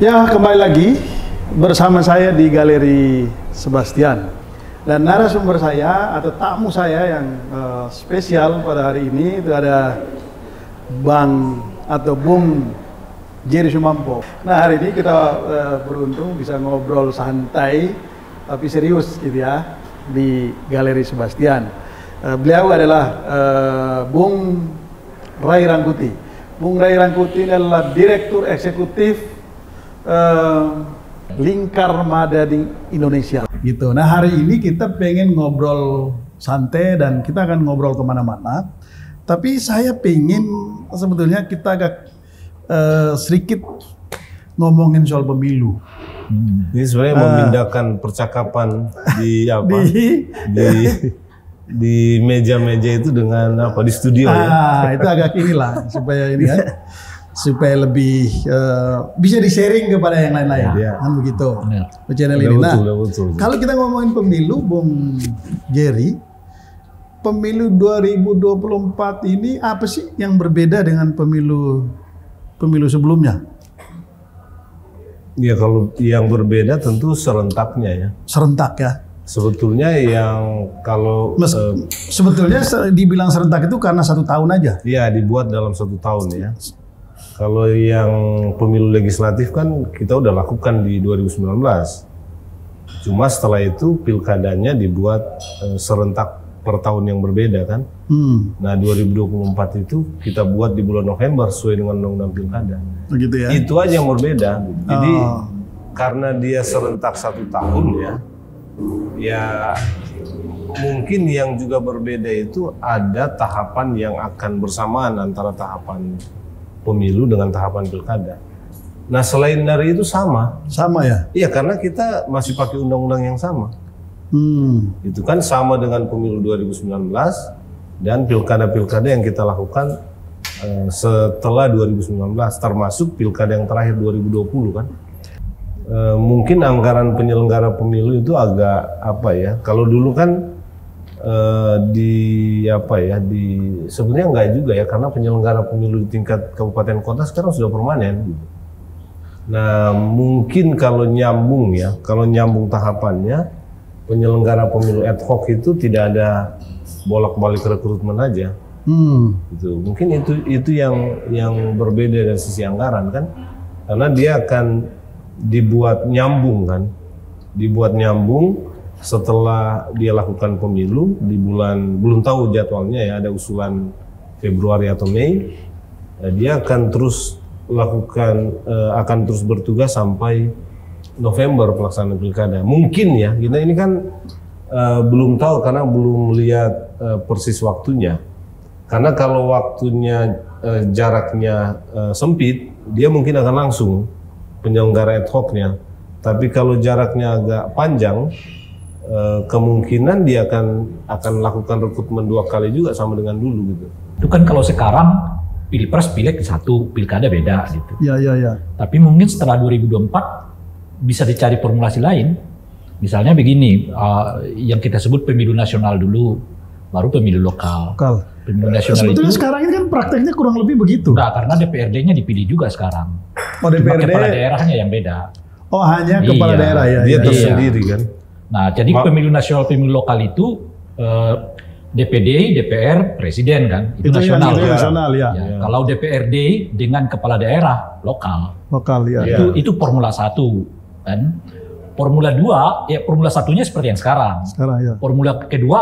Ya, kembali lagi bersama saya di Galeri Sebastian. Dan narasumber saya atau tamu saya yang spesial pada hari ini itu ada Bang atau Bung Jerry Sumampo. Nah, hari ini kita beruntung bisa ngobrol santai tapi serius gitu ya di Galeri Sebastian. Beliau adalah Bung Ray Rangkuti. Bung Ray Rangkuti adalah Direktur Eksekutif Lingkar Madani Indonesia gitu. Nah, hari ini kita pengen ngobrol santai dan kita akan ngobrol kemana-mana. Tapi saya pengen sebetulnya kita agak sedikit ngomongin soal pemilu. Ini sebenarnya memindahkan percakapan di apa? di meja-meja itu dengan apa? Di studio ya. Itu agak inilah supaya ini kan. Supaya lebih bisa di-sharing kepada yang lain-lain, kan begitu. Channel ini. Nah, betul. Kalau kita ngomongin pemilu, Bung Jerry, pemilu 2024 ini apa sih yang berbeda dengan pemilu sebelumnya? Ya, kalau yang berbeda tentu serentaknya ya. Serentak ya. Sebetulnya yang kalau sebetulnya dibilang serentak itu karena 1 tahun aja. Iya, dibuat dalam 1 tahun ya. Kalau yang pemilu legislatif kan kita udah lakukan di 2019. Cuma setelah itu pilkadanya dibuat serentak per tahun yang berbeda kan. Nah, 2024 itu kita buat di bulan November sesuai dengan undang-undang pilkada. Begitu ya. Itu aja yang berbeda. Jadi karena dia serentak 1 tahun ya mungkin yang juga berbeda itu ada tahapan yang akan bersamaan antara tahapan pemilu dengan tahapan pilkada. Nah, selain dari itu sama ya? Iya, karena kita masih pakai undang-undang yang sama. Itu kan sama dengan pemilu 2019 dan pilkada-pilkada yang kita lakukan setelah 2019, termasuk pilkada yang terakhir 2020 kan. Mungkin anggaran penyelenggara pemilu itu agak apa ya? Kalau dulu kan sebenarnya enggak juga ya, karena penyelenggara pemilu di tingkat kabupaten kota sekarang sudah permanen gitu. Nah, mungkin kalau nyambung tahapannya, penyelenggara pemilu ad hoc itu tidak ada bolak-balik rekrutmen aja. Gitu. Mungkin itu yang berbeda dari sisi anggaran kan, karena dia akan dibuat nyambung kan, setelah dia lakukan pemilu di bulan, belum tahu jadwalnya ya, ada usulan Februari atau Mei, dia akan terus bertugas sampai November pelaksanaan pilkada. Mungkin ya, kita ini kan belum tahu karena belum lihat persis waktunya. Karena kalau waktunya jaraknya sempit, dia mungkin akan langsung penyelenggara ad hoc-nya. Tapi kalau jaraknya agak panjang, kemungkinan dia akan lakukan rekrutmen 2 kali juga sama dengan dulu gitu. Itu kan kalau sekarang pilpres pileg satu, pilkada beda gitu. Ya. Tapi mungkin setelah 2024 bisa dicari formulasi lain. Misalnya begini, yang kita sebut pemilu nasional dulu, baru pemilu lokal. Pemilu nasional sebetulnya itu, sekarang ini kan prakteknya kurang lebih begitu. Enggak, karena DPRD-nya dipilih juga sekarang. DPRD. Kepala daerahnya yang beda. Hanya kepala daerah ya. Dia tersendiri kan. Nah, jadi pemilu nasional, pemilu lokal itu DPD, DPR, presiden kan, itu nasional. Itu nasional ya. Kalau DPRD dengan kepala daerah lokal ya. Itu formula 1 kan. Formula 2 ya, formula 1-nya seperti yang sekarang ya. Formula kedua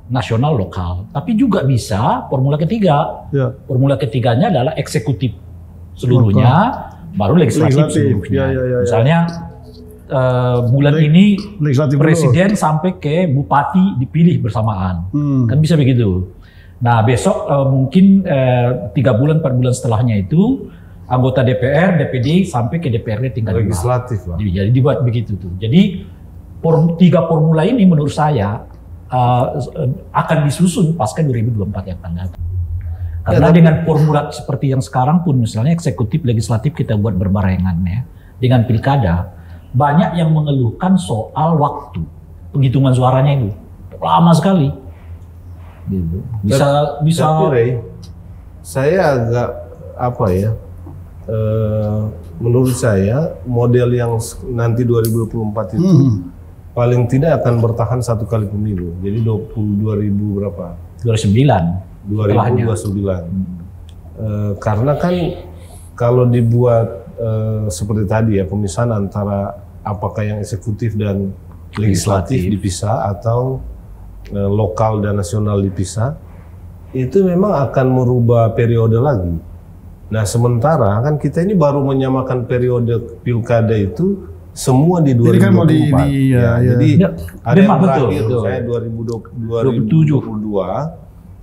nasional lokal, tapi juga bisa formula ketiga. Formula ketiganya adalah eksekutif seluruhnya, baru legislatif seluruhnya. Misalnya bulan ini presiden sampai ke bupati dipilih bersamaan, kan bisa begitu. Nah, besok mungkin 3 bulan 4 bulan setelahnya itu anggota DPR, DPD sampai ke DPRD tingkat legislatif lah. Jadi dibuat begitu tuh. Jadi 3 formula ini menurut saya akan disusun pasca 2024 yang akan datang. Karena dengan formula seperti yang sekarang pun, misalnya eksekutif, legislatif kita buat berbarengan ya dengan pilkada, banyak yang mengeluhkan soal waktu penghitungan suaranya itu lama sekali. Gitu. Bisa. Tapi Ray, saya agak menurut saya model yang nanti 2024 itu paling tidak akan bertahan 1 kali pemilu. Jadi 2000 berapa? 2029. Karena kan kalau dibuat seperti tadi ya, pemisahan antara apakah yang eksekutif dan legislatif dipisah atau lokal dan nasional dipisah, itu memang akan merubah periode lagi. Nah, sementara kan kita ini baru menyamakan periode pilkada itu semua di 2024. Jadi kan mau jadi ada yang berakhir, saya 2022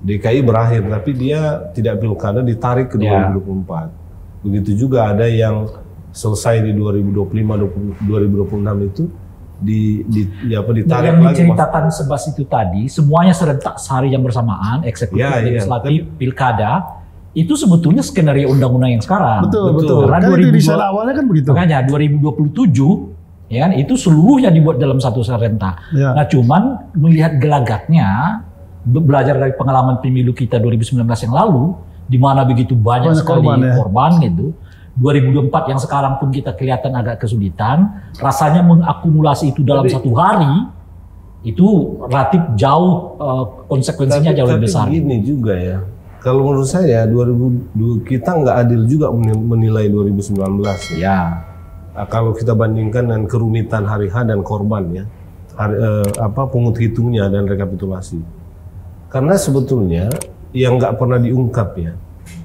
DKI berakhir, tapi dia tidak pilkada, ditarik ke 2024. Begitu juga ada yang selesai di 2025-2026 itu ditarik yang lagi. Yang diceritakan Sebas itu tadi, semuanya serentak sehari yang bersamaan, eksekutif, legislatif, pilkada. Itu sebetulnya skenario undang-undang yang sekarang. Betul. Karena kan 2020, di sana awalnya kan begitu. Makanya 2027, ya kan, itu seluruhnya dibuat dalam satu serentak. Ya. Nah, cuman melihat gelagatnya, belajar dari pengalaman pemilu kita 2019 yang lalu, di mana begitu banyak sekali korban gitu. 2024 yang sekarang pun kita kelihatan agak kesulitan. Rasanya mengakumulasi itu dalam satu hari, itu relatif jauh konsekuensinya jauh lebih besar. Tapi gini juga ya. Kalau menurut saya, kita nggak adil juga menilai 2019. Ya. Kalau kita bandingkan dengan kerumitan hari H dan korban ya, pungut hitungnya dan rekapitulasi. Karena sebetulnya yang nggak pernah diungkap ya,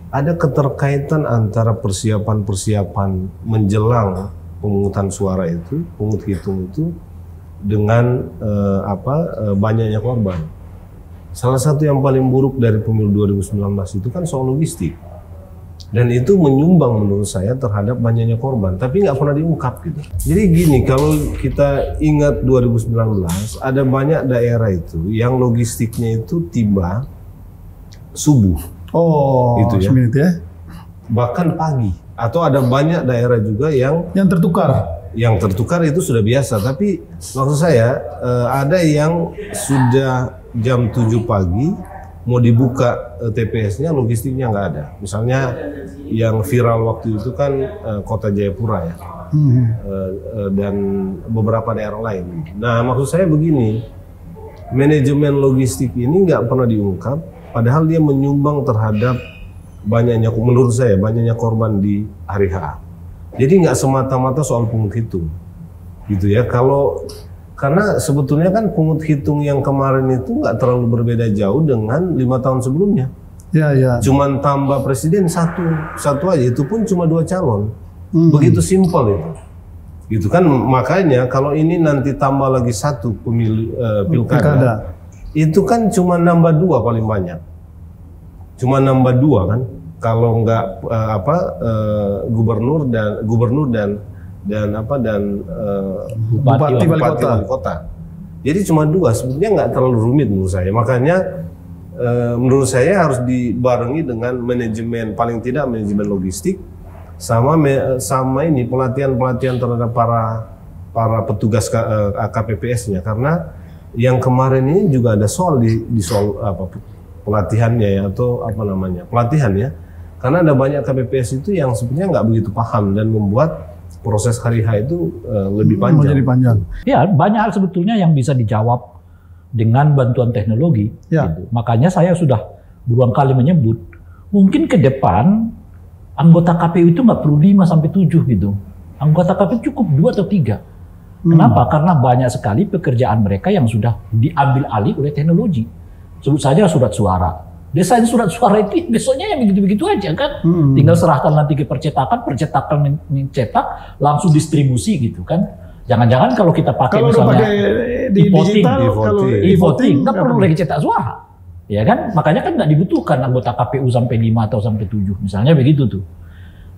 ada keterkaitan antara persiapan menjelang pemungutan suara itu, pungut hitung itu, dengan banyaknya korban. Salah satu yang paling buruk dari pemilu 2019 itu kan soal logistik. Dan itu menyumbang menurut saya terhadap banyaknya korban. Tapi nggak pernah diungkap gitu. Jadi gini, kalau kita ingat 2019, ada banyak daerah itu yang logistiknya itu tiba subuh. Gitu ya. Bahkan pagi. Atau ada banyak daerah juga yang tertukar. Yang tertukar itu sudah biasa. Tapi maksud saya ada yang sudah jam 7 pagi mau dibuka TPS-nya, logistiknya nggak ada. Misalnya yang viral waktu itu kan Kota Jayapura ya, dan beberapa daerah lain. Nah, maksud saya begini, manajemen logistik ini nggak pernah diungkap, padahal dia menyumbang terhadap banyaknya, menurut saya, banyaknya korban di hari H. Jadi nggak semata-mata soal pungut hitung, gitu ya. Karena sebetulnya kan pungut hitung yang kemarin itu nggak terlalu berbeda jauh dengan 5 tahun sebelumnya. Ya. Cuman tambah presiden satu aja, itu pun cuma 2 calon. Begitu simpel itu. Gitu kan, makanya kalau ini nanti tambah lagi 1 pemilu pilkada, itu kan cuma nambah 2 paling banyak. Cuma nambah 2 kan. Kalau nggak gubernur dan bupati wali kota. Jadi cuma 2, sebetulnya nggak terlalu rumit menurut saya. Makanya menurut saya harus dibarengi dengan manajemen, paling tidak manajemen logistik, sama ini pelatihan terhadap para petugas KPPS-nya. Karena yang kemarin ini juga ada soal di soal pelatihannya ya, atau pelatihan ya. Karena ada banyak KPPS itu yang sebenarnya nggak begitu paham dan membuat proses hari H itu lebih panjang. Menjadi panjang. Ya, banyak hal sebetulnya yang bisa dijawab dengan bantuan teknologi. Ya. Gitu. Makanya saya sudah berulang kali menyebut, mungkin ke depan anggota KPU itu nggak perlu 5 sampai 7 gitu. Anggota KPU cukup 2 atau 3. Kenapa? Karena banyak sekali pekerjaan mereka yang sudah diambil alih oleh teknologi. Sebut saja surat suara. Desain surat suara itu besoknya yang begitu-begitu aja kan. Tinggal serahkan nanti ke percetakan mencetak, langsung distribusi gitu kan. Jangan-jangan kalau kita pakai misalnya e-voting, nggak perlu lagi cetak suara. Ya kan? Makanya kan nggak dibutuhkan anggota KPU sampai 5 atau sampai 7. Misalnya begitu tuh.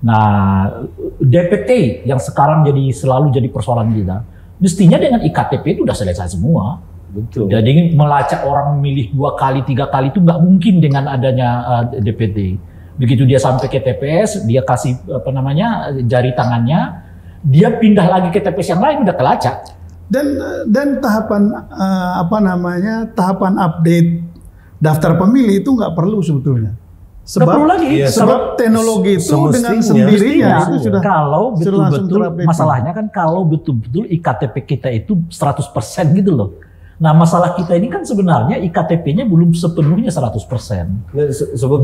Nah, DPT yang sekarang selalu jadi persoalan kita, mestinya dengan IKTP itu udah selesai semua. Betul. Jadi melacak orang memilih 2 kali, 3 kali itu nggak mungkin dengan adanya DPT. Begitu dia sampai ke TPS, dia kasih jari tangannya, dia pindah lagi ke TPS yang lain udah kelacak. Dan tahapan tahapan update daftar pemilih itu nggak perlu sebetulnya. Sebab teknologi itu dengan sendirinya itu sudah kalau betul-betul masalahnya kan kalau betul-betul iktp kita itu 100% gitu loh. Nah masalah kita ini kan sebenarnya iktp-nya belum sepenuhnya 100%.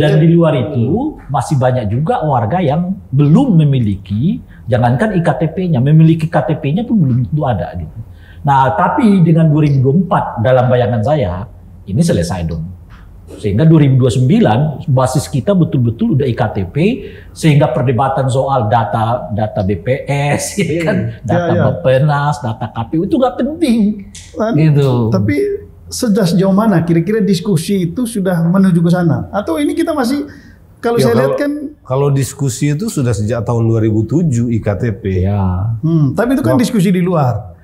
Dan di luar itu masih banyak juga warga yang belum memiliki, jangankan iktp-nya, memiliki KTP-nya pun belum tentu ada gitu. Nah tapi dengan 2024 dalam bayangan saya ini selesai dong. Sehingga 2029 basis kita betul-betul udah iktp, sehingga perdebatan soal data BPS, ya kan, data Bappenas, data KPU itu nggak penting. Gitu. Tapi sejauh mana kira-kira diskusi itu sudah menuju ke sana? Atau ini kita masih kalau saya lihat kan kalau diskusi itu sudah sejak tahun 2007 iktp. Ya. Tapi itu kan diskusi di luar.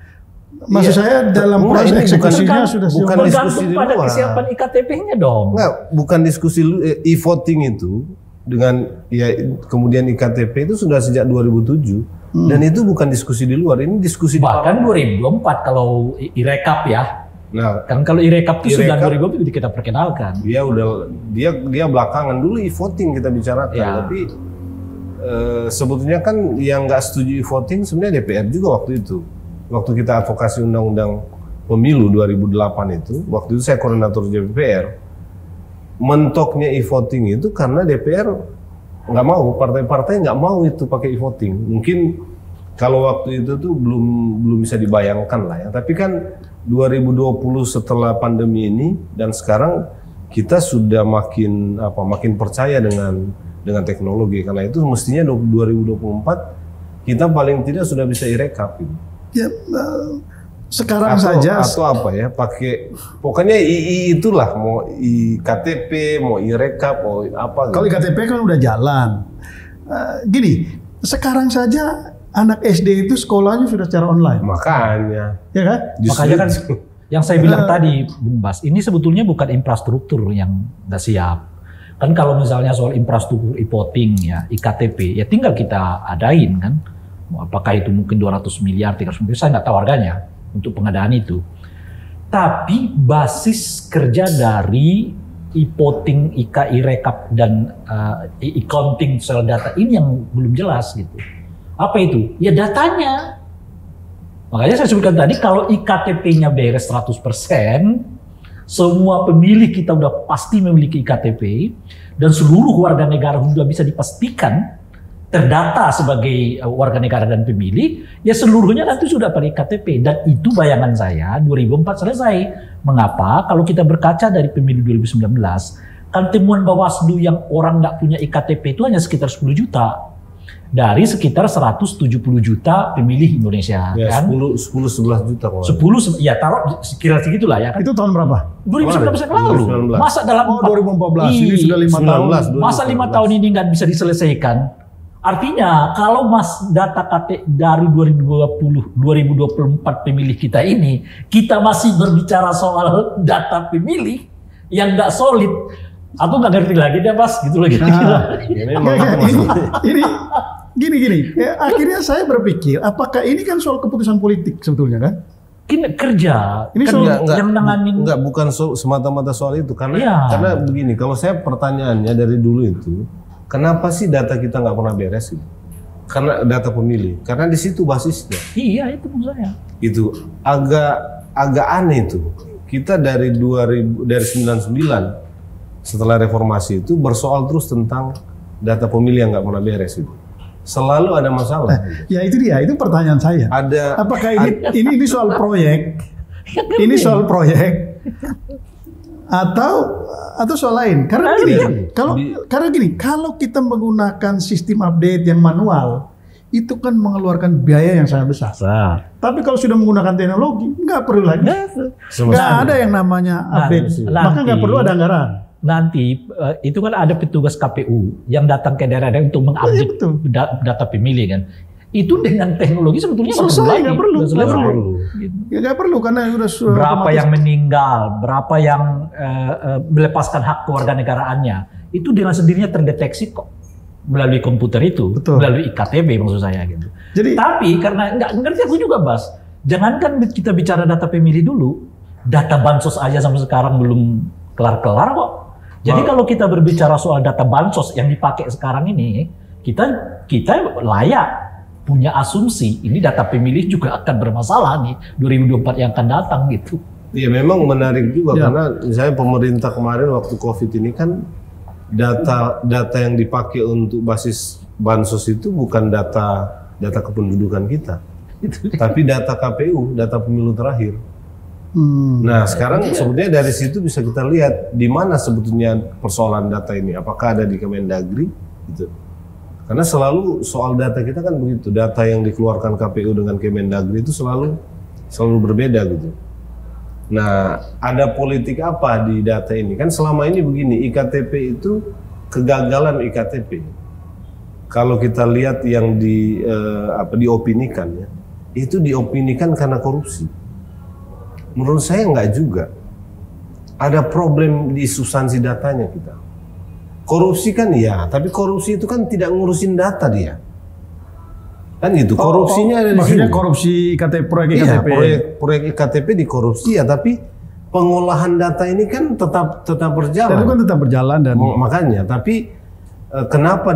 Maksud saya dalam proses eksekusinya sudah bukan diskusi di luar. Pada kesiapan iktp-nya dong. Enggak, bukan diskusi e-voting itu dengan kemudian iktp itu sudah sejak 2007 dan itu bukan diskusi di luar, ini diskusi bahkan 2024 kalau irekap ya. Nah, kan kalau irekap itu sudah 2024 kita perkenalkan. Dia belakangan dulu e-voting kita bicarakan, tapi sebetulnya kan yang nggak setuju e-voting sebenarnya DPR juga waktu itu. Waktu kita advokasi undang-undang pemilu 2008 itu, waktu itu saya koordinator DPR, mentoknya e-voting itu karena DPR nggak mau, partai-partai nggak mau itu pakai e-voting. Mungkin kalau waktu itu tuh belum bisa dibayangkan lah ya. Tapi kan 2020 setelah pandemi ini dan sekarang kita sudah makin percaya dengan teknologi. Karena itu mestinya 2024 kita paling tidak sudah bisa irekap gitu. Ya, sekarang saja atau apa ya, pakai pokoknya itulah, mau iktp, mau irekap, mau apa. Kalau iktp kan udah jalan. Gini, sekarang saja anak SD itu sekolahnya sudah secara online. Makanya. Ya kan? Makanya kan yang saya bilang tadi, Bung Bas, ini sebetulnya bukan infrastruktur yang nggak siap. Kan kalau misalnya soal infrastruktur e-voting ya, iktp, ya tinggal kita adain kan. Apakah itu mungkin 200 miliar, 300 miliar, saya nggak tahu harganya untuk pengadaan itu. Tapi basis kerja dari e-voting, irekap dan e-counting soal data ini yang belum jelas gitu. Apa itu? Ya datanya. Makanya saya sebutkan tadi kalau iktp-nya beres 100%, semua pemilih kita udah pasti memiliki iktp dan seluruh warga negara sudah bisa dipastikan terdata sebagai warga negara dan pemilih, ya seluruhnya nanti sudah pada iktp. Dan itu bayangan saya 2004 selesai. Mengapa? Kalau kita berkaca dari pemilu 2019, kan temuan Bawaslu yang orang nggak punya iktp itu hanya sekitar 10 juta. Dari sekitar 170 juta pemilih Indonesia. Ya, kan? 10-11 juta. 10, ya taruh sekira segitulah ya kan. Itu tahun berapa? 2019 yang lalu. Masa dalam 2014, ini sudah 5 tahun. Masa 5 tahun ini nggak bisa diselesaikan? Artinya kalau data dari 2024 pemilih kita ini, kita masih berbicara soal data pemilih yang nggak solid, aku nggak ngerti lagi deh Mas, gitu lagi. Ini gini. Akhirnya saya berpikir, apakah ini kan soal keputusan politik sebetulnya kan? Kerja. Ini kan soal yang nanganin. Bukan semata-mata soal itu, karena begini, kalau saya pertanyaannya dari dulu itu. Kenapa sih data kita nggak pernah beres gitu? Karena data pemilih, karena di situ basisnya. Iya, itu menurut saya. Itu agak aneh itu. Kita dari 99 setelah reformasi itu bersoal terus tentang data pemilih yang nggak pernah beres itu. Selalu ada masalah. Ya itu dia, itu pertanyaan saya. Apakah ini soal proyek? Ini soal proyek? Atau soal lain? Karena gini, kalau kita menggunakan sistem update yang manual, itu kan mengeluarkan biaya yang sangat besar. Tapi kalau sudah menggunakan teknologi, nggak perlu lagi. Nggak ada yang namanya update, maka nggak perlu ada anggaran. Nanti itu kan ada petugas KPU yang datang ke daerah-daerah untuk mengupdate data pemilih kan. Itu dengan teknologi sebetulnya nggak perlu karena sudah berapa yang meninggal, berapa yang melepaskan hak kewarganegaraannya, itu dengan sendirinya terdeteksi kok melalui komputer itu. Betul. Melalui iktp maksud saya gitu. Tapi karena nggak ngerti aku juga Bas, jangankan kita bicara data pemilih dulu, data bansos aja sampai sekarang belum kelar-kelar kok. Jadi kalau kita berbicara soal data bansos yang dipakai sekarang ini, kita layak punya asumsi ini data pemilih juga akan bermasalah nih 2024 yang akan datang gitu. Iya memang menarik juga karena misalnya pemerintah kemarin waktu COVID ini kan data yang dipakai untuk basis bansos itu bukan data kependudukan kita, tapi data KPU, data pemilu terakhir. Nah sekarang sebetulnya dari situ bisa kita lihat di mana sebetulnya persoalan data ini, apakah ada di Kemendagri gitu. Karena selalu soal data kita kan begitu, data yang dikeluarkan KPU dengan Kemendagri itu selalu berbeda gitu. Nah, ada politik apa di data ini? Kan selama ini begini, IKTP itu kegagalan IKTP. Kalau kita lihat yang diopinikan ya, itu diopinikan karena korupsi. Menurut saya enggak juga. Ada problem di substansi datanya kita. Korupsi kan ya, tapi korupsi itu kan tidak ngurusin data dia. Kan gitu, korupsinya ada di maksudnya sini. Korupsi IKTP, proyek IKTP. Iya, proyek IKTP dikorupsi ya, tapi pengolahan data ini kan tetap berjalan. Dan itu kan tetap berjalan dan makanya, tapi kenapa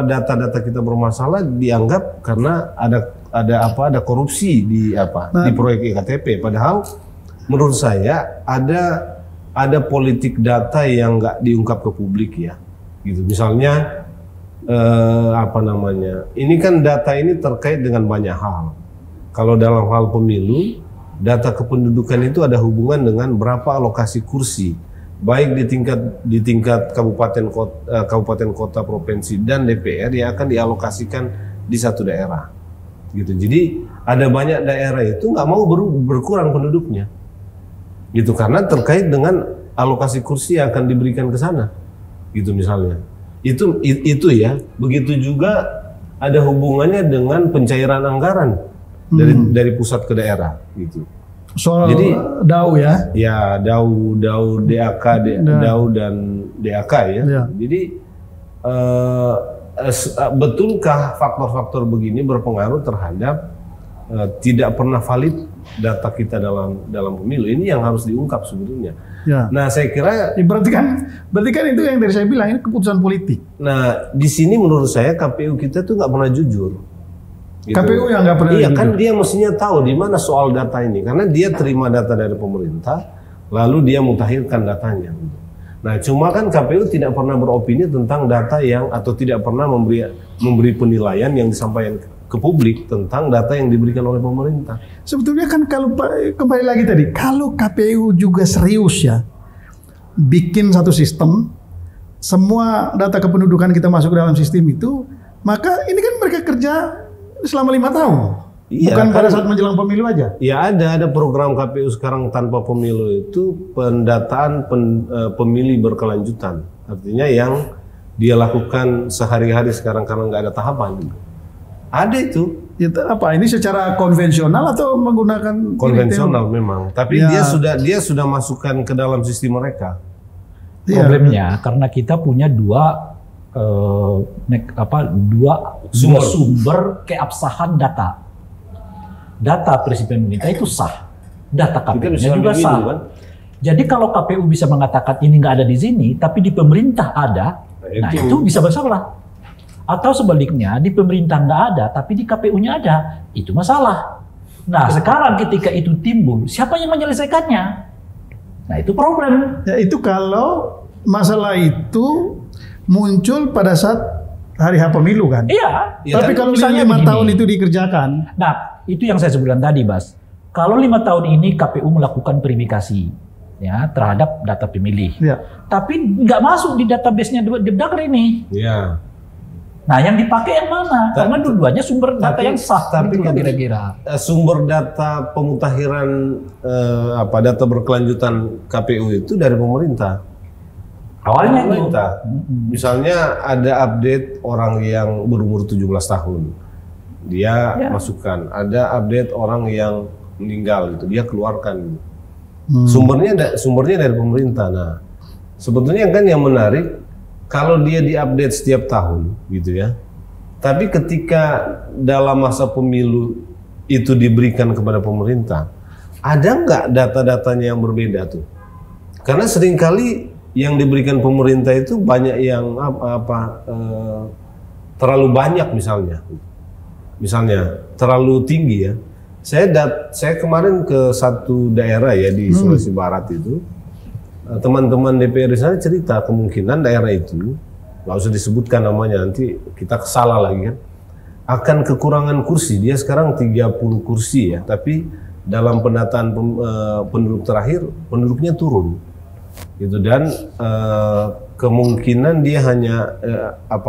data-data kita bermasalah dianggap karena ada korupsi di proyek IKTP, padahal menurut saya ada politik data yang nggak diungkap ke publik ya, gitu. Misalnya ini kan data ini terkait dengan banyak hal. Kalau dalam hal pemilu, data kependudukan itu ada hubungan dengan berapa alokasi kursi, baik di tingkat kabupaten kota, provinsi dan DPR yang akan dialokasikan di satu daerah, gitu. Jadi ada banyak daerah itu nggak mau berkurang penduduknya, gitu, karena terkait dengan alokasi kursi yang akan diberikan ke sana, gitu misalnya. Itu ya. Begitu juga ada hubungannya dengan pencairan anggaran dari pusat ke daerah, gitu. Soal DAU ya? Ya, DAU, DAK, DAU dan DAK ya. Jadi betulkah faktor-faktor begini berpengaruh terhadap tidak pernah valid data kita dalam pemilu? Ini yang harus diungkap sebetulnya. Ya. Nah, saya kira berarti kan itu yang dari saya bilang ini keputusan politik. Nah, di sini menurut saya KPU kita tuh nggak pernah jujur. Gitu. KPU yang nggak pernah jujur. Iya kan, dia mestinya tahu di mana soal data ini, karena dia terima data dari pemerintah, lalu dia mutakhirkan datanya. Nah, cuma kan KPU tidak pernah beropini tentang data atau tidak pernah memberi penilaian yang disampaikan ke publik tentang data yang diberikan oleh pemerintah. Sebetulnya kan kalau kembali lagi tadi, kalau KPU juga serius ya bikin satu sistem, semua data kependudukan kita masuk ke dalam sistem itu, maka ini kan mereka kerja selama 5 tahun. Iya, bukan pada saat menjelang pemilu aja. Ya ada program KPU sekarang tanpa pemilu itu pendataan pemilih berkelanjutan. Artinya yang dia lakukan sehari-hari sekarang karena nggak ada tahapan. Ada itu. Ya, apa ini secara konvensional atau menggunakan konvensional memang, tapi ya, dia sudah masukkan ke dalam sistem mereka. Problemnya karena kita punya dua sumber keabsahan data. Data presiden pemerintah itu sah, data KPU-nya juga sah. Kan? Jadi kalau KPU bisa mengatakan ini nggak ada di sini, tapi di pemerintah ada, nah itu bisa bersalah. Atau sebaliknya di pemerintah nggak ada, tapi di KPU-nya ada, itu masalah. Nah sekarang ketika itu timbul, siapa yang menyelesaikannya? Nah itu problem. Ya itu kalau masalah itu muncul pada saat hari H pemilu kan? Iya. Tapi kalau misalnya 5 tahun itu dikerjakan. Nah itu yang saya sebutkan tadi, Bas. Kalau 5 tahun ini KPU melakukan verifikasi ya terhadap data pemilih, tapi nggak masuk di database-nya Depdagri ini. Iya. Nah, yang dipakai yang mana? Karena dua-duanya sumber data yang sah. Tapi gitu kira-kira sumber data pemutakhiran data berkelanjutan KPU itu dari pemerintah. Awalnya pemerintah. Misalnya ada update orang yang berumur 17 tahun. Dia masukkan. Ada update orang yang meninggal gitu, dia keluarkan. Sumbernya dari pemerintah. Nah, sebetulnya kan yang menarik kalau dia diupdate setiap tahun gitu ya. Tapi ketika dalam masa pemilu itu diberikan kepada pemerintah, ada nggak data-datanya yang berbeda tuh? Karena seringkali yang diberikan pemerintah itu banyak yang terlalu banyak misalnya terlalu tinggi ya. Saya kemarin ke satu daerah ya di Sulawesi Barat itu, teman-teman DPR di sana cerita kemungkinan daerah itu, nggak usah disebutkan namanya nanti kita salah lagi kan, akan kekurangan kursi. Dia sekarang 30 kursi ya, tapi dalam pendataan penduduk terakhir penduduknya turun gitu, dan kemungkinan dia hanya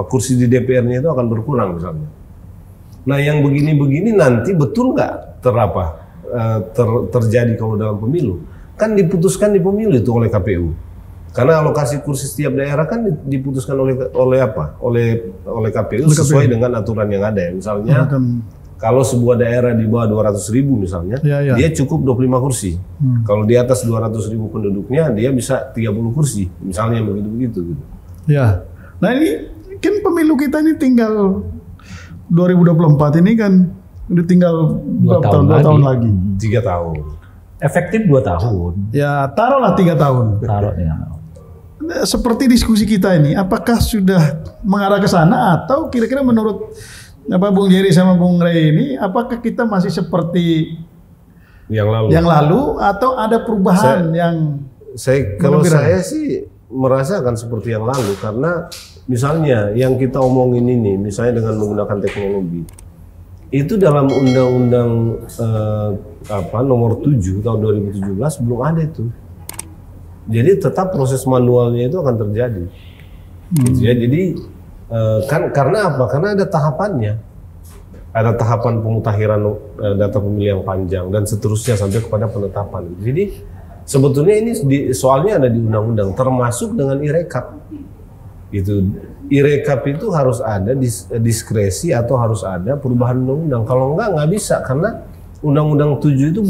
kursi di DPR-nya itu akan berkurang misalnya. Nah yang begini-begini nanti betul nggak terjadi kalau dalam pemilu? Kan diputuskan di pemilu itu oleh KPU. Karena alokasi kursi setiap daerah kan diputuskan oleh KPU sesuai dengan aturan yang ada ya. Misalnya kalau sebuah daerah di bawah 200.000 misalnya, dia cukup 25 kursi. Kalau di atas 200.000 penduduknya dia bisa 30 kursi. Misalnya begitu-begitu gitu. Ya. Nah ini kan pemilu kita ini tinggal 2024 ini kan udah tinggal 2 tahun lagi. 3 tahun. Efektif 2 tahun. Ya taruhlah 3 tahun. Taruhnya. Seperti diskusi kita ini, apakah sudah mengarah ke sana atau kira-kira menurut Bung Jerry sama Bung Ray ini, apakah kita masih seperti yang lalu atau ada perubahan kalau saya sih merasa akan seperti yang lalu, karena misalnya yang kita omongin ini, misalnya dengan menggunakan teknologi, itu dalam Undang-Undang nomor 7 tahun 2017 belum ada itu. Jadi tetap proses manualnya itu akan terjadi. Gitu ya. Jadi karena apa? Karena ada tahapannya. Ada tahapan pemutakhiran data pemilih yang panjang dan seterusnya sampai kepada penetapan. Jadi sebetulnya ini soalnya ada di undang-undang, termasuk dengan irekap. Gitu. Irekap itu harus ada diskresi atau harus ada perubahan undang-undang. Kalau nggak bisa, karena Undang-Undang 7 itu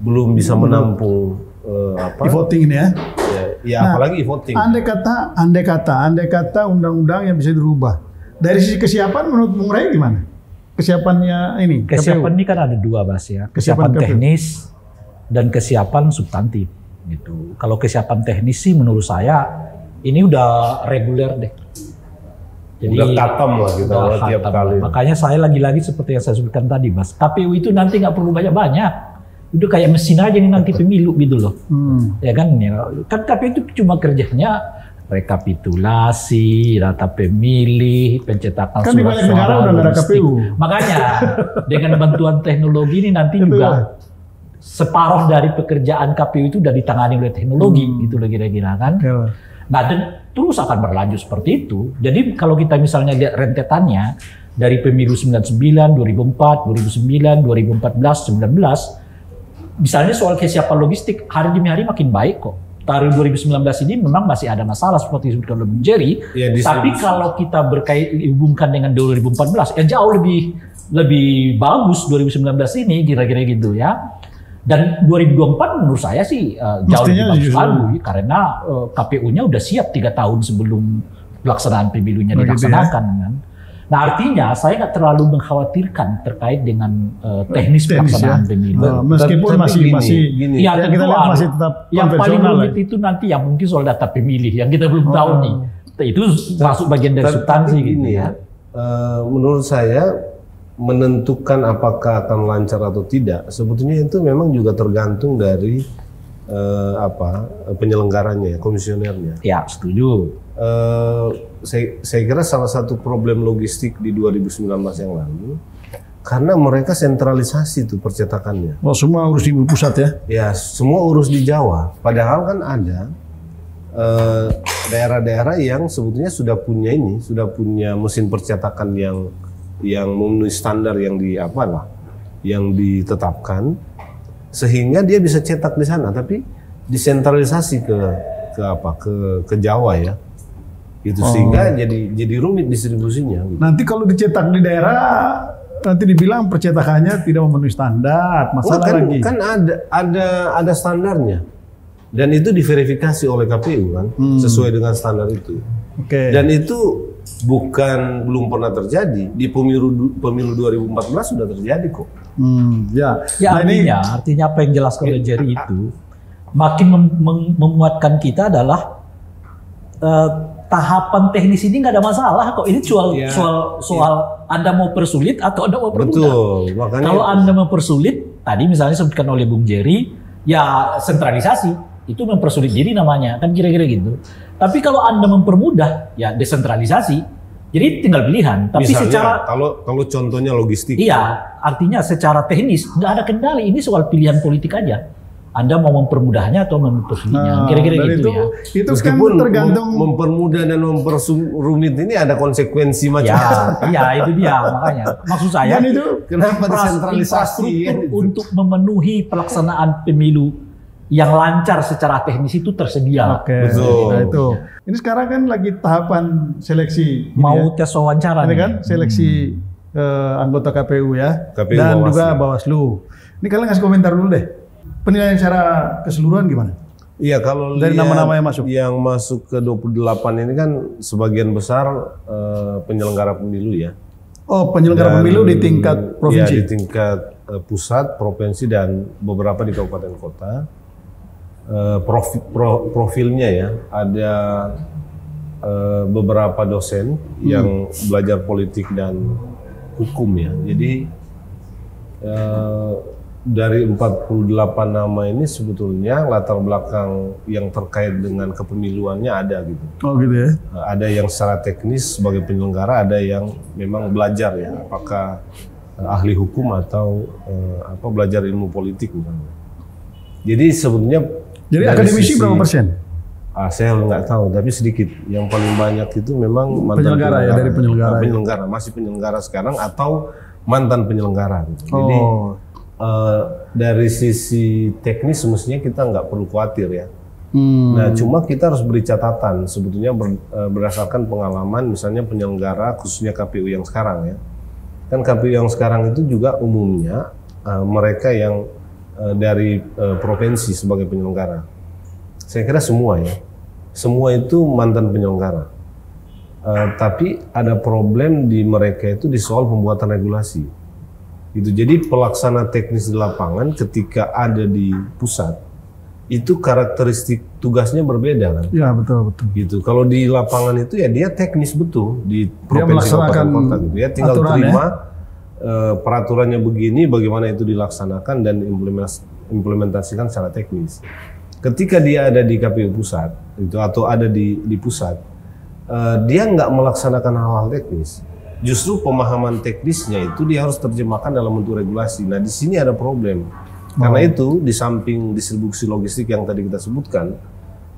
belum bisa menampung voting ini ya. Nah, apalagi voting. Andai kata undang-undang yang bisa dirubah. Dari sisi kesiapan menurut Bung Ray gimana? Kesiapannya ini. Kesiapan ini kan ada 2 Bas ya. Kesiapan teknis dan kesiapan substantif gitu. Kalau kesiapan teknis sih menurut saya ini udah reguler deh. Jadi udah khatam lah kita tiap kali. Makanya saya lagi-lagi seperti yang saya sebutkan tadi, Mas. KPU itu nanti nggak perlu banyak-banyak. Udah kayak mesin aja nih nanti pemilu gitu loh. Ya kan? Kan KPU itu cuma kerjanya rekapitulasi, data pemilih, pencetakan kan surat suara, udah ada KPU. Makanya dengan bantuan teknologi ini nanti juga separuh dari pekerjaan KPU itu udah ditangani oleh teknologi gitu loh kira-kira kan. Nah dan terus akan berlanjut seperti itu. Jadi kalau kita misalnya lihat rentetannya dari pemilu 99, 2004, 2009, 2014, 19, misalnya soal kesiapan logistik hari demi hari makin baik kok. Tahun 2019 ini memang masih ada masalah seperti disebutkan oleh Bung Jerry. Ya, tapi kalau kita hubungkan dengan 2014, ya jauh lebih bagus 2019 ini kira-kira gitu ya. Dan 2024 menurut saya sih jauh lebih bagus lagi karena KPU-nya udah siap 3 tahun sebelum pelaksanaan pemilunya dilaksanakan kan. Nah artinya saya nggak terlalu mengkhawatirkan terkait dengan teknis pelaksanaan pemilu. Meskipun masih ya tentu masih tetap yang paling rumit itu nanti yang mungkin soal data pemilih yang kita belum tahu nih. Itu masuk bagian dari substansi gitu ya. Menurut saya menentukan apakah akan lancar atau tidak sebetulnya itu memang juga tergantung dari penyelenggaranya, komisionernya. Ya setuju. Saya kira salah satu problem logistik di 2019 yang lalu karena mereka sentralisasi tuh percetakannya. Oh, semua urus di pusat ya? Ya, semua urus di Jawa. Padahal kan ada daerah-daerah yang sebetulnya sudah punya mesin percetakan yang memenuhi standar yang ditetapkan, sehingga dia bisa cetak di sana, tapi disentralisasi ke Jawa ya. Itu sehingga jadi rumit distribusinya. Gitu. Nanti kalau dicetak di daerah nanti dibilang percetakannya tidak memenuhi standar, masalah lagi. Kan ada standarnya. Dan itu diverifikasi oleh KPU kan, sesuai dengan standar itu. Dan itu belum pernah terjadi di pemilu 2014 sudah terjadi kok. Artinya apa yang jelas oleh Jerry itu makin memuatkan kita adalah tahapan teknis ini nggak ada masalah kok. Ini soal Anda mau persulit atau Anda mau permudah. Betul. Makanya kalau Anda mempersulit, tadi misalnya sebutkan oleh Bung Jerry, ya sentralisasi itu mempersulit diri namanya, kan kira-kira gitu. Tapi kalau Anda mempermudah, ya desentralisasi. Jadi tinggal pilihan. Tapi misalnya, kalau contohnya logistik. Iya, artinya secara teknis nggak ada kendali. Ini soal pilihan politik aja. Anda mau mempermudahnya atau mempersulitnya, kira-kira gitu ya. Itu kan tergantung mempermudah dan memperumit ini ada konsekuensi macam. Ya, itu dia makanya. Maksud saya, itu kenapa desentralisasi untuk memenuhi pelaksanaan pemilu yang lancar secara teknis itu tersedia. Betul. Nah, itu. Ini sekarang kan lagi tahapan seleksi. Mau tes wawancara. Ini kan seleksi anggota KPU ya, KPU dan Bawaslu. juga Bawaslu. Ini kalian ngasih komentar dulu deh. Penilaian secara keseluruhan gimana? Iya, kalau dari nama-nama yang masuk ke 28 ini kan sebagian besar penyelenggara pemilu ya. Oh, penyelenggara pemilu di tingkat provinsi. Ya, di tingkat pusat, provinsi dan beberapa di kabupaten kota. Profilnya ya, ada beberapa dosen yang belajar politik dan hukum ya. Jadi dari 48 nama ini sebetulnya latar belakang yang terkait dengan kepemiluannya ada gitu. Oh gitu ya. Ada yang secara teknis sebagai penyelenggara, ada yang memang belajar ya, apakah ahli hukum atau belajar ilmu politik misalnya. Jadi sebetulnya akademisi berapa persen? Saya nggak tahu, tapi sedikit. Yang paling banyak itu memang mantan penyelenggara ya, dari penyelenggara. Masih penyelenggara sekarang atau mantan penyelenggara. Gitu. Jadi dari sisi teknis semestinya kita nggak perlu khawatir ya. Nah, cuma kita harus beri catatan sebetulnya berdasarkan pengalaman misalnya penyelenggara khususnya KPU yang sekarang ya. Kan KPU yang sekarang itu juga umumnya mereka yang dari provinsi sebagai penyelenggara. Saya kira semua ya. Semua itu mantan penyelenggara. Tapi ada problem di mereka itu di soal pembuatan regulasi. Gitu. Jadi pelaksana teknis di lapangan ketika ada di pusat itu karakteristik tugasnya berbeda kan? Ya betul. Gitu. Kalau di lapangan itu ya dia teknis betul di provinsi kabupaten kota gitu. Ya tinggal terima peraturannya begini, bagaimana itu dilaksanakan dan implementasikan secara teknis. Ketika dia ada di KPU pusat itu atau ada di pusat, dia nggak melaksanakan hal-hal teknis. Justru pemahaman teknisnya itu dia harus terjemahkan dalam bentuk regulasi. Nah, di sini ada problem. Karena itu, di samping distribusi logistik yang tadi kita sebutkan,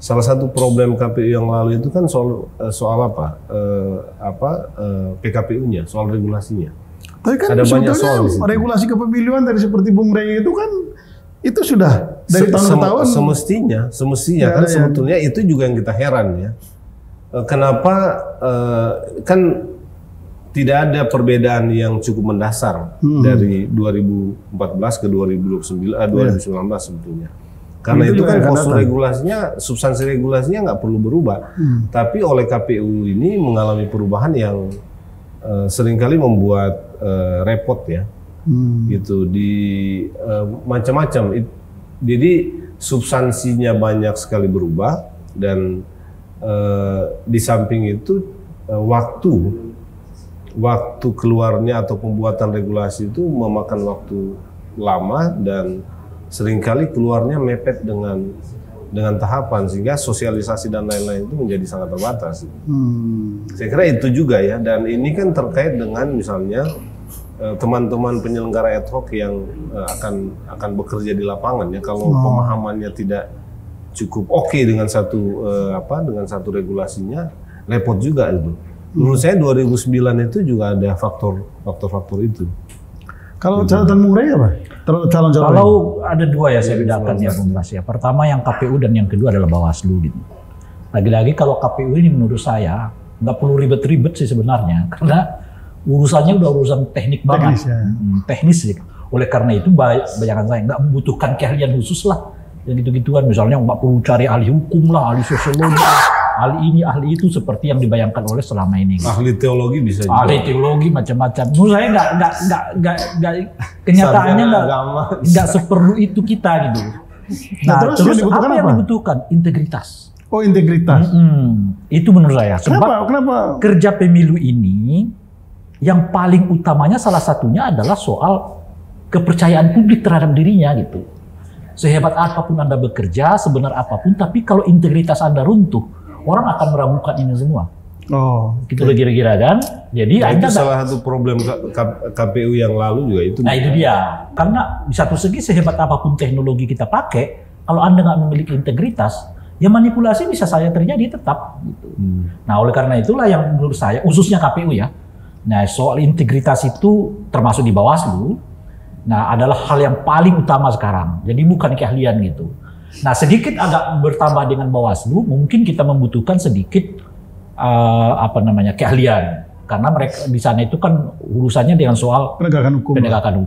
salah satu problem KPU yang lalu itu kan soal PKPU-nya, soal regulasinya. Tapi kan ada banyak soal di situ. Regulasi kepemiluan tadi seperti Bung Rey itu kan itu sudah dari tahun ke tahun. Semestinya kan sebetulnya itu juga yang kita heran ya. Kenapa kan tidak ada perbedaan yang cukup mendasar dari 2014 ke 2019 sebetulnya. Karena itu kan postur regulasinya, substansi regulasinya nggak perlu berubah. Tapi oleh KPU ini mengalami perubahan yang seringkali membuat repot ya. Gitu di macam-macam. Jadi substansinya banyak sekali berubah dan di samping itu waktu keluarnya atau pembuatan regulasi itu memakan waktu lama dan seringkali keluarnya mepet dengan tahapan sehingga sosialisasi dan lain-lain itu menjadi sangat terbatas. Saya kira itu juga ya, dan ini kan terkait dengan misalnya teman-teman penyelenggara ad hoc yang akan bekerja di lapangan ya, kalau pemahamannya tidak cukup oke dengan satu regulasinya, repot juga itu. Menurut saya 2009 itu juga ada faktor-faktor itu. Kalau catatan Bung Rey apa? Kalau ada dua ya saya bedakan ya Bung Bas ya. Pertama yang KPU dan yang kedua adalah Bawaslu gitu. Lagi-lagi kalau KPU ini menurut saya nggak perlu ribet-ribet sih sebenarnya, karena urusannya udah urusan teknik banget, teknis sih. Oleh karena itu bayangan saya nggak membutuhkan keahlian khusus lah, yang gitu-gituan. Misalnya nggak perlu cari ahli hukum lah, ahli sosiologi, ahli ini, ahli itu seperti yang dibayangkan oleh selama ini. Ahli teologi bisa juga. Ahli teologi macam-macam. Menurut saya nggak kenyataannya nggak seperlu itu kita gitu. Nah, terus apa yang dibutuhkan? Integritas. Oh, integritas. Itu menurut saya. Sebab Kenapa? Kerja pemilu ini yang paling utamanya salah satunya adalah soal kepercayaan publik terhadap dirinya gitu. Sehebat apapun Anda bekerja, sebenar apapun, tapi kalau integritas Anda runtuh, orang akan meragukan ini semua. Oh, gitu loh kira-kira kan. Jadi itu salah satu problem KPU yang lalu juga itu. Nah itu dia. Karena di satu segi sehebat apapun teknologi kita pakai, kalau Anda nggak memiliki integritas, ya manipulasi bisa saja terjadi tetap. Gitu. Nah oleh karena itulah yang menurut saya, khususnya KPU ya, nah soal integritas itu termasuk di Bawaslu, nah adalah hal yang paling utama sekarang. Jadi bukan keahlian gitu. Nah sedikit agak bertambah dengan Bawaslu, mungkin kita membutuhkan sedikit keahlian. Karena mereka di sana itu kan urusannya dengan soal penegakan